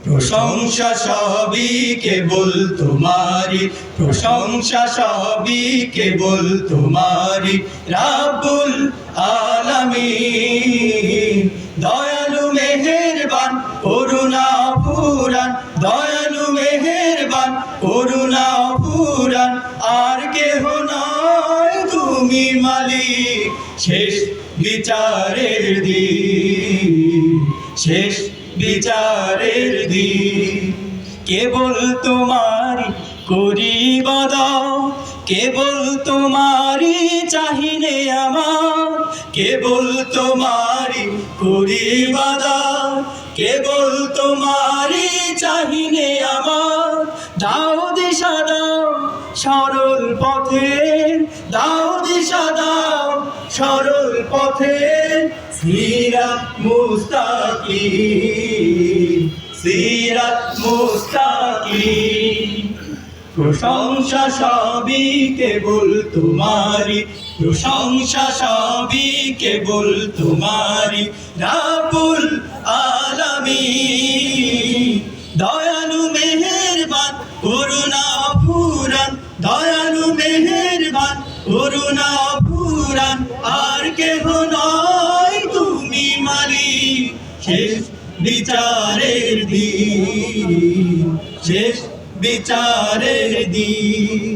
প্রশংসা সবই কেবল তোমারি, প্রশংসা সবই কেবল তোমারি রাব্বুল আলামিন। দয়ালু মেহেরবান করুণা ফুরান, দয়ালু মেহেরবান করুণা ফুরান, আর কেহ নয় তুমি মালিক শেষ বিচারের দিন, শেষ বিচারের দিন। কেবল তোমারি করি বাদা, কেবল তোমারি চাহিনে আমার, কেবল তোমারি করি বাদা, কেবল তোমারি চাহিনে আমার। দাও দিশা দাও সরল পথের, দাও দিশা দাও সরল পথের, সিরাত মুস্তাকিম, সিরাত মুস্তাকিম। প্রশংসা সবই কেবল তোমারি, প্রশংসা সবই কেবল তোমারি রাব্বুল আলামিন। দয়ালু মেহেরবান করুণা ফুরান, দয়ালু মেহেরবান করুণা ফুরান, আর কেহ নয় তুমি মালিক শেষ বিচারের দিন, শেষ বিচারের দিন।